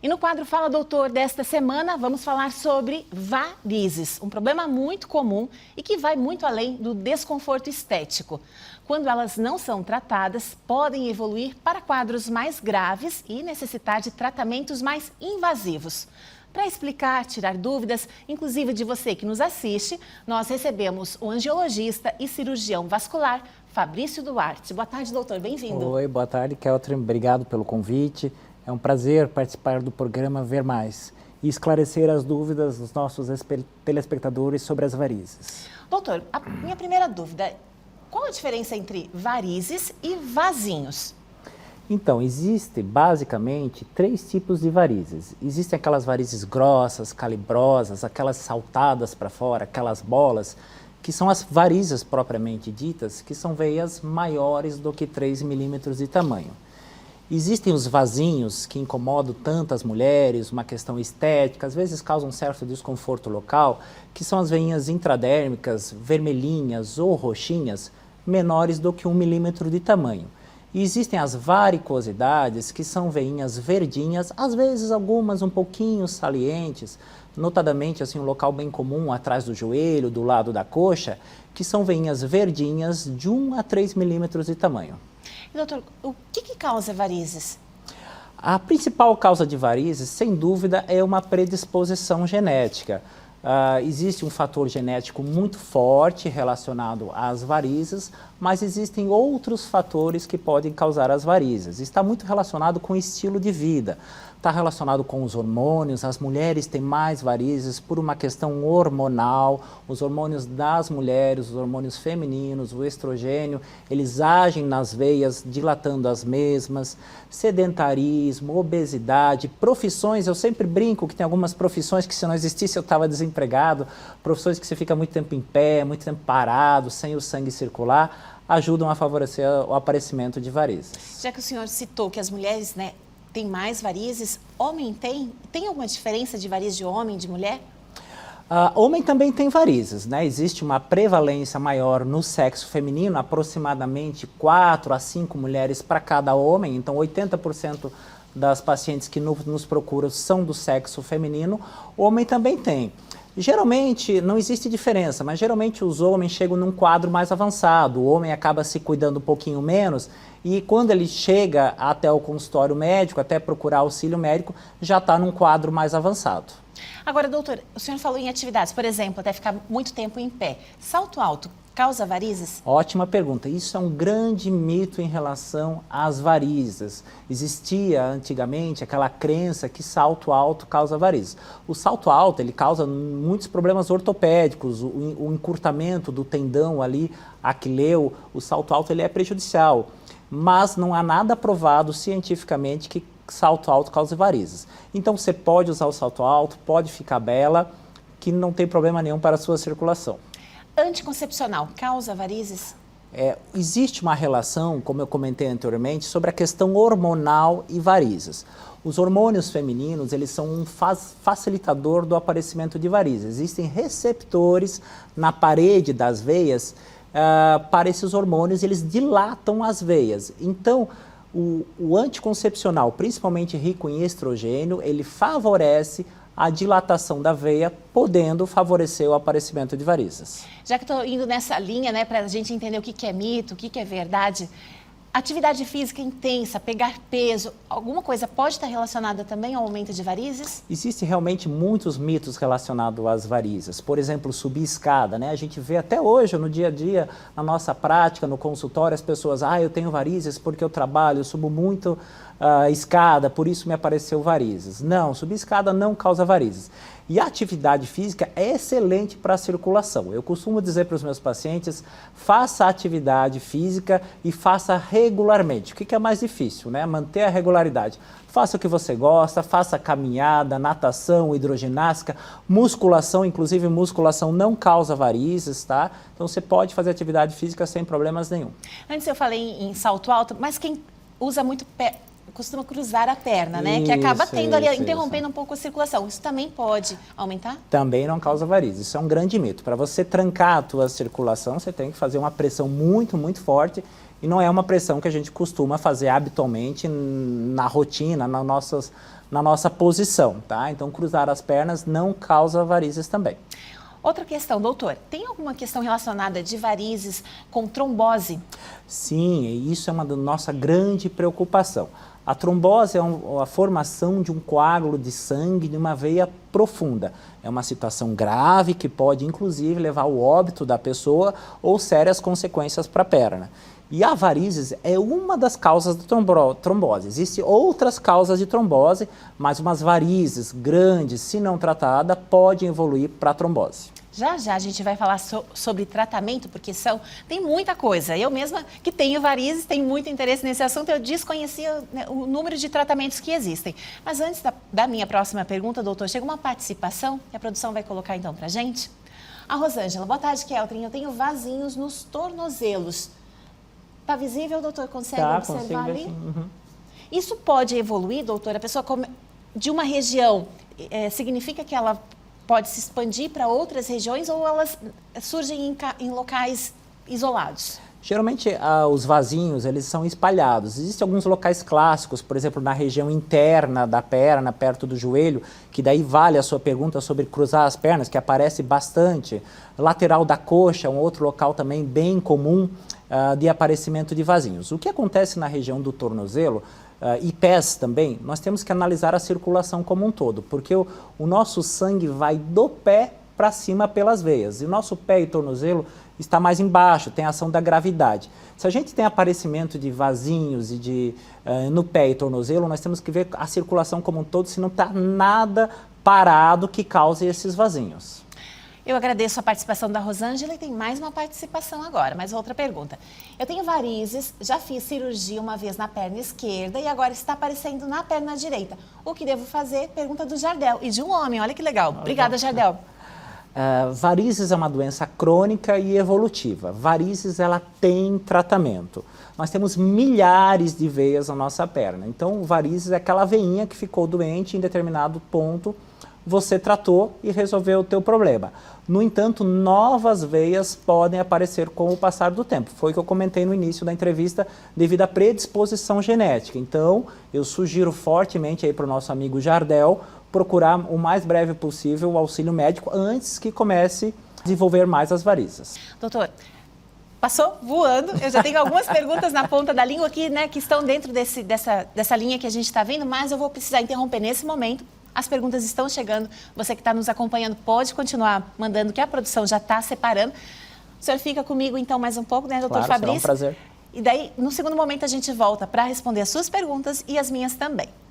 E no quadro Fala Doutor desta semana, vamos falar sobre varizes, um problema muito comum e que vai muito além do desconforto estético. Quando elas não são tratadas, podem evoluir para quadros mais graves e necessitar de tratamentos mais invasivos. Para explicar, tirar dúvidas, inclusive de você que nos assiste, nós recebemos o angiologista e cirurgião vascular, Fabrício Duarte. Boa tarde, doutor. Bem-vindo. Oi, boa tarde, Keltrin. Obrigado pelo convite. É um prazer participar do programa Ver Mais e esclarecer as dúvidas dos nossos telespectadores sobre as varizes. Doutor, a minha primeira dúvida, qual a diferença entre varizes e vasinhos? Então, existe basicamente 3 tipos de varizes. Existem aquelas varizes grossas, calibrosas, aquelas saltadas para fora, aquelas bolas, que são as varizes propriamente ditas, que são veias maiores do que 3 milímetros de tamanho. Existem os vasinhos que incomodam tanto as mulheres, uma questão estética, às vezes causam um certo desconforto local, que são as veinhas intradérmicas, vermelhinhas ou roxinhas, menores do que 1 milímetro de tamanho. E existem as varicosidades, que são veinhas verdinhas, às vezes algumas um pouquinho salientes, notadamente assim, um local bem comum atrás do joelho, do lado da coxa, que são veinhas verdinhas de 1 a 3 milímetros de tamanho. Doutor, o que causa varizes? A principal causa de varizes, sem dúvida, é uma predisposição genética. Existe um fator genético muito forte relacionado às varizes, mas existem outros fatores que podem causar as varizes. Está muito relacionado com o estilo de vida. Está relacionado com os hormônios, as mulheres têm mais varizes por uma questão hormonal, os hormônios das mulheres, os hormônios femininos, o estrogênio, eles agem nas veias, dilatando as mesmas, sedentarismo, obesidade, profissões, eu sempre brinco que tem algumas profissões que se não existisse eu estava desempregado, profissões que você fica muito tempo em pé, muito tempo parado, sem o sangue circular, ajudam a favorecer o aparecimento de varizes. Já que o senhor citou que as mulheres, tem mais varizes, homem tem? Tem alguma diferença de varizes de homem e de mulher? Homem também tem varizes, Existe uma prevalência maior no sexo feminino, aproximadamente 4 a 5 mulheres para cada homem, então 80% das pacientes que nos procuram são do sexo feminino, o homem também tem. Geralmente, não existe diferença, mas geralmente os homens chegam num quadro mais avançado, o homem acaba se cuidando um pouquinho menos e quando ele chega até o consultório médico, até procurar auxílio médico, já está num quadro mais avançado. Agora, doutor, o senhor falou em atividades, por exemplo, até ficar muito tempo em pé. Salto alto causa varizes? Ótima pergunta. Isso é um grande mito em relação às varizes. Existia antigamente aquela crença que salto alto causa varizes. O salto alto ele causa muitos problemas ortopédicos, o encurtamento do tendão ali, aquileu, o salto alto ele é prejudicial. Mas não há nada provado cientificamente que salto alto causa varizes. Então você pode usar o salto alto, pode ficar bela, que não tem problema nenhum para a sua circulação. Anticoncepcional causa varizes? Existe uma relação, como eu comentei anteriormente, sobre a questão hormonal e varizes. Os hormônios femininos, eles são um facilitador do aparecimento de varizes. Existem receptores na parede das veias para esses hormônios, eles dilatam as veias. Então, o anticoncepcional, principalmente rico em estrogênio, ele favorece a dilatação da veia, podendo favorecer o aparecimento de varizes. Já que estou indo nessa linha, para a gente entender o que é mito, o que é verdade, atividade física intensa, pegar peso, alguma coisa pode estar relacionada também ao aumento de varizes? Existem realmente muitos mitos relacionados às varizes. Por exemplo, subir escada, A gente vê até hoje, no dia a dia, na nossa prática, no consultório, as pessoas, eu tenho varizes porque eu trabalho, eu subo muito escada, por isso me apareceu varizes. Não, subir escada não causa varizes. E a atividade física é excelente para a circulação. Eu costumo dizer para os meus pacientes, faça atividade física e faça regularmente. O que é mais difícil, Manter a regularidade. Faça o que você gosta, faça caminhada, natação, hidroginástica, musculação, inclusive musculação não causa varizes, tá? Então você pode fazer atividade física sem problemas nenhum. Antes eu falei em salto alto, mas quem usa muito pé costuma cruzar a perna, Isso, que acaba tendo ali, interrompendo um pouco a circulação. Isso também pode aumentar? Também não causa varizes. Isso é um grande mito. Para você trancar a tua circulação, você tem que fazer uma pressão muito, muito forte e não é uma pressão que a gente costuma fazer habitualmente na rotina, na nossa posição, tá? Então, cruzar as pernas não causa varizes também. Outra questão, doutor, tem alguma questão relacionada de varizes com trombose? Sim, e isso é uma da nossa grande preocupação. A trombose é a formação de um coágulo de sangue de uma veia profunda. É uma situação grave que pode, inclusive, levar ao óbito da pessoa ou sérias consequências para a perna. E a varizes é uma das causas da trombose. Existem outras causas de trombose, mas umas varizes grandes, se não tratada, podem evoluir para a trombose. Já já a gente vai falar sobre tratamento, porque tem muita coisa. Eu mesma que tenho varizes, tenho muito interesse nesse assunto, eu desconhecia, né, o número de tratamentos que existem. Mas antes da minha próxima pergunta, doutor, chega uma participação que a produção vai colocar então para a gente. A Rosângela, boa tarde, Keltrin. Eu tenho vasinhos nos tornozelos. Está visível, doutor? Consegue observar ali? Uhum. Isso pode evoluir, doutor? A pessoa de uma região, significa que ela pode se expandir para outras regiões ou elas surgem em locais isolados? Geralmente, os vasinhos, eles são espalhados. Existem alguns locais clássicos, por exemplo, na região interna da perna, perto do joelho, que daí vale a sua pergunta sobre cruzar as pernas, que aparece bastante. Lateral da coxa, um outro local também bem comum de aparecimento de vasinhos. O que acontece na região do tornozelo e pés também, nós temos que analisar a circulação como um todo, porque o nosso sangue vai do pé para cima pelas veias, e o nosso pé e tornozelo está mais embaixo, tem a ação da gravidade. Se a gente tem aparecimento de vasinhos e no pé e tornozelo, nós temos que ver a circulação como um todo, se não está nada parado que cause esses vasinhos. Eu agradeço a participação da Rosângela e tem mais uma participação agora, mais outra pergunta. Eu tenho varizes, já fiz cirurgia uma vez na perna esquerda e agora está aparecendo na perna direita. O que devo fazer? Pergunta do Jardel e de um homem, olha que legal. Obrigada, Jardel. Varizes é uma doença crônica e evolutiva. Varizes, ela tem tratamento. Nós temos milhares de veias na nossa perna. Então, varizes é aquela veinha que ficou doente em determinado ponto, você tratou e resolveu o teu problema. No entanto, novas veias podem aparecer com o passar do tempo. Foi o que eu comentei no início da entrevista, devido à predisposição genética. Então, eu sugiro fortemente aí para o nosso amigo Jardel procurar o mais breve possível o auxílio médico antes que comece a desenvolver mais as varizes. Doutor, passou voando. Eu já tenho algumas perguntas na ponta da língua aqui, né, que estão dentro dessa linha que a gente está vendo, mas eu vou precisar interromper nesse momento. As perguntas estão chegando. Você que está nos acompanhando pode continuar mandando, que a produção já está separando. O senhor fica comigo então mais um pouco, né, doutor Fabrício? Será um prazer. E daí, no segundo momento, a gente volta para responder as suas perguntas e as minhas também.